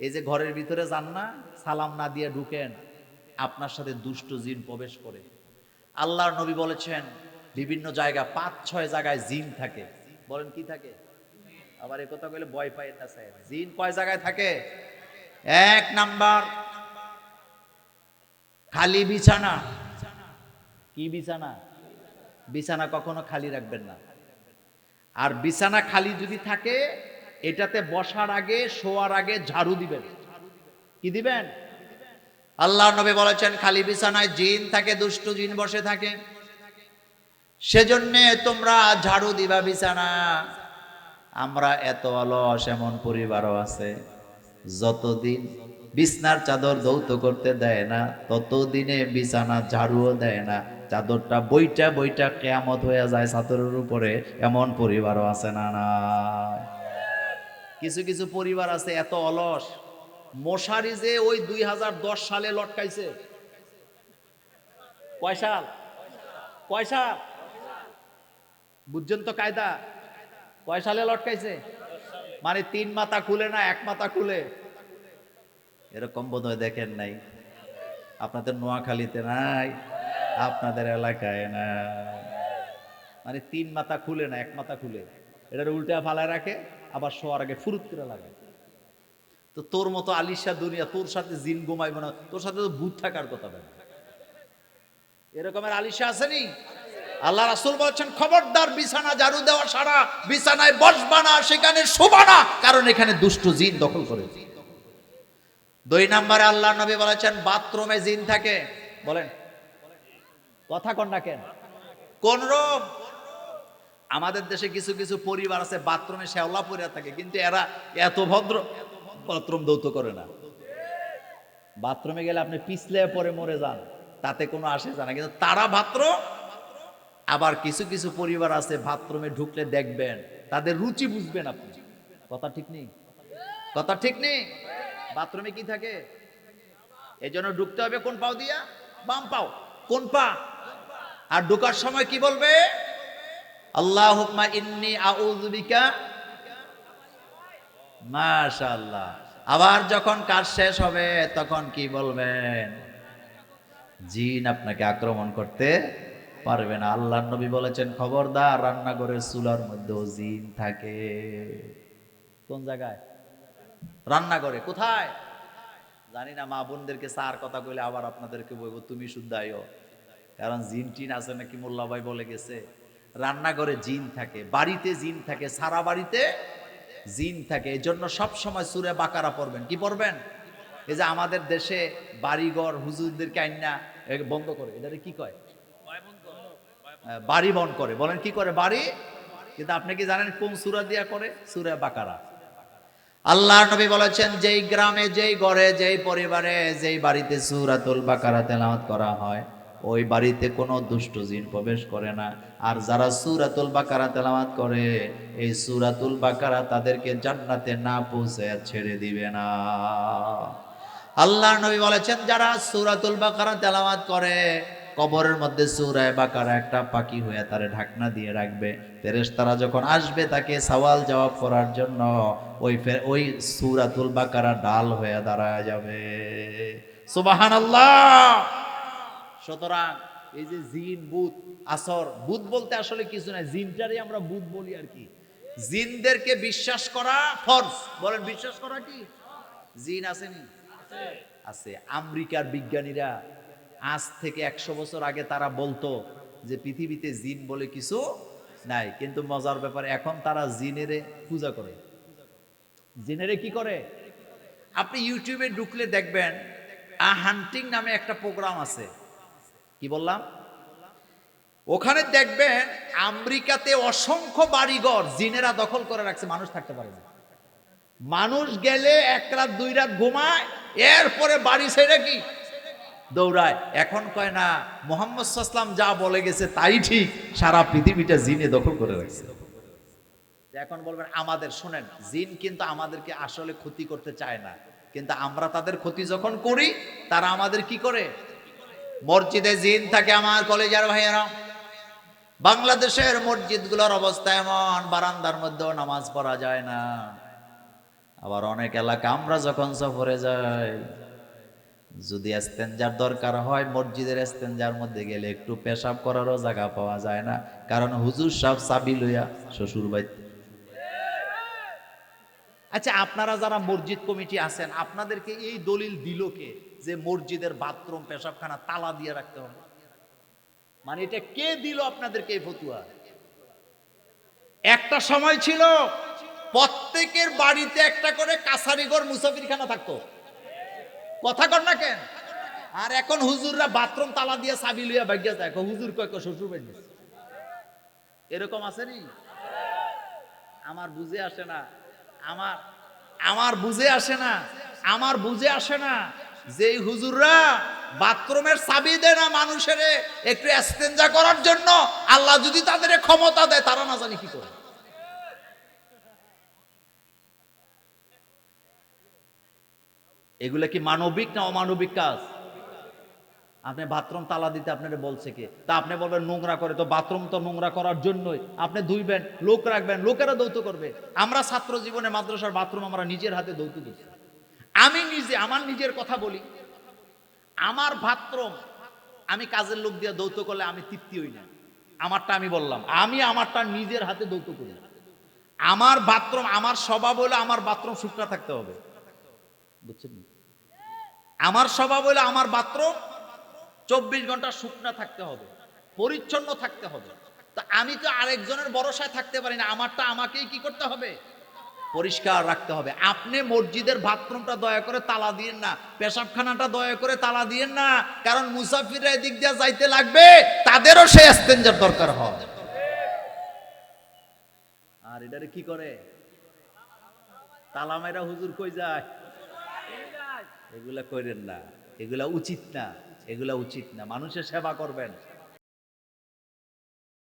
এই যে ঘরের ভিতরে যান না, সালাম না দিয়ে ঢুকেন, আপনার সাথে দুষ্ট জিন প্রবেশ করে। আল্লাহর নবী বলেছেন বিভিন্ন জায়গা ৫-৬ জায়গায় জিন থাকে। বলেন কি থাকে? আবার এ কথা কইলে ভয় পায় না স্যার। জিন কয় জায়গায় থাকে? এক নাম্বার, খালি বিছানা। কি বিছানা? বিছানা কখনো খালি রাখবেন না। আর বিছানা খালি যদি থাকে, এটাতে বসার আগে শোয়ার আগে ঝাড়ু দিবেন। কি দিবেন? আল্লাহর নবী বলেছেন খালি বিছানায় জিন থাকে, দুষ্ট জিন বসে থাকে। সেজন্য তোমরা ঝাড়ু দিবা বিছানা। আমরা এত অলস, এমন পরিবারও আছে যতদিন বিছনার চাদর ধৌত করতে দেয় না ততদিনে বিছানা ঝাড়ুও দেয় না, চাদরটা বইটা বইটা কেয়ামত হয়ে যায় চাদরের উপরে। এমন পরিবারও আছে না? না, কিছু কিছু পরিবার আছে এত অলস, মশারি যে ওই 2010 সালে লটকাইছে। কয় সাল? কয় সাল? বুঝছেন তো কায়দা? কয় সালে লটকাইছে? মানে 3 মাথা খুলে না 1 মাথা খুলে? এরকম বোধহয় দেখেন নাই। আপনাদের নোয়াখালীতে নাই, আপনাদের এলাকায় না। মানে 3 মাথা খুলে না 1 মাথা খুলে, এটার উল্টা ফালায় রাখে, আবার শোয়ার আগে ফুরুত করে লাগায়। তো তোর মতো আলিশা দুনিয়া, তোর সাথে জিন ঘুমাইব না? তোর সাথে তো ভূত থাকার কথা বলে। এরকমের আলিশা আসেনি? আল্লাহ রাসূল বলেছেন খবরদার বিছানা ঝাড়ু দেওয়া ছাড়া বিছানায় বসবা না, সেখানে শোবা না, কারণ এখানে দুষ্ট জিন দখল করে। 2 নম্বরে আল্লাহর নবী বলেছেন বাথরুমে জিন থাকে। বলেন, কথা কন না কেন? কোন রোগ? আমাদের দেশে কিছু কিছু পরিবার আছে বাথরুমে শ্যাওলা পড়ে থাকে, কিন্তু এরা এত ভদ্র, বাথরুম ধৌত করে না। বাথরুমে গেলে আপনি পিছলে পরে মরে যান, তাতে কোনো আসে যায় না, কিন্তু তারা বাথরুম। আবার কিছু কিছু পরিবার আছে বাথরুমে ঢুকলে দেখবেন তাদের রুচি বুঝবেন আপনি। কথা ঠিক নেই? কথা ঠিক নেই? বাথরুমে কি থাকে? এই জন্য ঢুকতে হবে কোন পাও দিয়া? বাম পাও। কোন পা? আর ঢোকার সময় কি বলবে? আল্লাহুম্মা ইন্নী আউযু বিকা। মাশাআল্লাহ। আবার যখন কাজ শেষ হবে তখন কি বলবেন? জিন আপনাকে আক্রমণ করতে পারবে না। আল্লাহর নবী বলেছেন খবরদার রান্নাঘরের চুলার মধ্যেও জিন থাকে। কোন জায়গায়? রান্নাঘরে। কোথায়? জানি না। মা বোনদেরকে চার কথা কইলে আবার আপনাদেরকে বলবো তুমি শুদ্ধায়ও, কারণ জিন টিন আছে নাকি মোল্লা ভাই বলে গেছে। রান্নাঘরে জিন থাকে, বাড়িতে জিন থাকে, সারা বাড়িতে জিন থাকে। এই জন্য সবসময় সূরা বাকারা পড়বেন। কি পড়বেন? এই যে আমাদের দেশে বাড়িঘর হুজুরদেরকে আইনা বন্ধ করে, এটারে কি কয়? বাড়ি বন্ধ করে। বলেন কি করে? বাড়ি। কিন্তু আপনি কি জানেন কোন সূরা দিয়া করে? সূরা বাকারা। আল্লাহর নবী বলেছেন যেই গ্রামে, যেই ঘরে, যেই পরিবারে, যেই বাড়িতে সূরাতুল বাকারা তেলাওয়াত করা হয় ওই বাড়িতে কোনো দুষ্ট জিন প্রবেশ করে না। আর যারা সূরাতুল বাকারা তেলাওয়াত করে এই সূরাতুল বাকারা তাদেরকে জান্নাতে না পৌঁছায় ছেড়ে দিবে না। আল্লাহর নবী বলেছেন যারা সূরাতুল বাকারা তেলাওয়াত করে কবরের মধ্যে সূরা বাকারা একটা পাখি হয়ে তারে ঢাকনা দিয়ে রাখবে। ফেরেশতারা যখন আসবে তাকে সওয়াল জবাব করার জন্য ওই সূরাতুল বাকারা ডাল হয়ে দাঁড়ায় যাবে। সুবহানাল্লাহ। সুতরাং এই যে জিন ভূত আসর, ভূত বলতে আসলে কিছু না, জিনটারই আমরা ভূত বলি আর কি। জিনদেরকে বিশ্বাস করা ফরজ। বলেন বিশ্বাস করা কি? জিন আসেনি? আছে। আমেরিকার বিজ্ঞানীরা আজ থেকে 100 বছর আগে তারা বলতো যে পৃথিবীতে জিন বলে কিছু নাই, কিন্তু মজার ব্যাপার এখন তারা জিনেরে পূজা করে। জিনেরে কি করে? আপনি ইউটিউবে ঢুকলে দেখবেন হান্টিং নামে একটা প্রোগ্রাম আছে। কি বললাম? ওখানে দেখবেন আমেরিকাতে অসংখ্য বাড়িঘর জিনেরা দখল করে রাখছে, মানুষ থাকতে পারে না। মানুষ গেলে 1 রাত 2 রাত ঘুমায়, এরপরে বাড়ি ছেড়ে কি দৌড়ায়। এখন কয় না মুহাম্মদ সাল্লাল্লাহু আলাইহি ওয়াসাল্লাম যা বলে গেছে তাই ঠিক, সারা পৃথিবীটা জিনে দখল করে রাখছে। এখন বলবেন আমাদের, শোনেন, জিন কিন্তু আমাদেরকে আসলে ক্ষতি করতে চায় না, কিন্তু আমরা তাদের ক্ষতি যখন করি তারা আমাদের কি করে? মসজিদে জিন থাকে আমার কলেজের ভাইয়েরা। বাংলাদেশের মসজিদগুলোর অবস্থা এমন, বারান্দার মধ্যেও নামাজ পড়া যায় না। আবার অনেক এলাকা আমরা যখন সফরে যাই, যদি ইস্তেঞ্জার দরকার হয় মসজিদের ইস্তেঞ্জার মধ্যে গেলে একটু পেশাব করারও জায়গা পাওয়া যায় না, কারণ হুজুর সব চাবি লইয়া শ্বশুর বাড়িতে। আচ্ছা, আপনারা যারা মসজিদ কমিটি আছেন, আপনাদেরকে এই দলিল দিল কে যে মসজিদের বাথরুম পেশাবখানা তালা দিয়ে রাখতে হবে? মানে এটা কে দিল আপনাদেরকে এই ফতুয়া? একটা সময় ছিল প্রত্যেকের বাড়িতে একটা করে কাছারিঘর মুসাফিরখানা থাকতো, কথা কর না কেন? আর এখন হুজুররা বাথরুম তালা দিয়ে চাবি লইয়া ভাগ্যা যায়, হুজুর কয় শ্বশুর বাড়ি দিছে। এরকম আসেনি? আমার বুঝে আসে না, আমার বুঝে আসে না, আমার বুঝে আসে না যে হুজুররা বাথরুমের চাবি দেয় না মানুষের একটু ইস্তেঞ্জা করার জন্য, আল্লাহ যদি তাদের ক্ষমতা দেয় তারা না জানি কি করে। এগুলা কি মানবিক না অমানবিক কাজ? আপনি বাথরুম তালা দিতে আপনারা বলছে কে? তা আপনি বলবেন নোংরা করে, তো বাথরুম তো নোংরা করার জন্যই, আপনি ধুইবেন, লোক রাখবেন, লোকেরা দৌত করবে। আমরা ছাত্র জীবনে মাদ্রাসার বাথরুম আমরা নিজের হাতে দৌত দিচ্ছি। আমি নিজে আমার নিজের কথা বলি, আমার বাথরুম আমি কাজের লোক দিয়ে দৌত করলে আমি তৃপ্তি হই না। আমারটা আমি বললাম, আমি আমারটা নিজের হাতে দৌত করি। আমার বাথরুম, আমার স্বভাব হলো আমার বাথরুম শুকনা থাকতে হবে, বুঝছেন? আমার স্বভাব হলো আমার বাথরুম 24 ঘন্টা শুকনা থাকতে হবে, পরিচ্ছন্ন থাকতে হবে। তা আমি তো আরেকজনের ভরসায় থাকতে পারি না, আমারটা আমাকেই কি করতে হবে? পরিষ্কার রাখতে হবে। আপনি মসজিদের বাথরুমটা দয়া করে তালা দিয়েন না, পেশাবখানাটা দয়া করে তালা দিয়েন না, কারণ মুসাফিররা এদিক দিয়ে যাইতে লাগবে, তাদেরও সে ইস্তেঞ্জার দরকার হয়। আর এটারে কি করে? তালা মাইরা হুজুর কই যায়? এগুলা করেন না, এগুলা উচিত না, এগুলা উচিত না। মানুষের সেবা করবেন,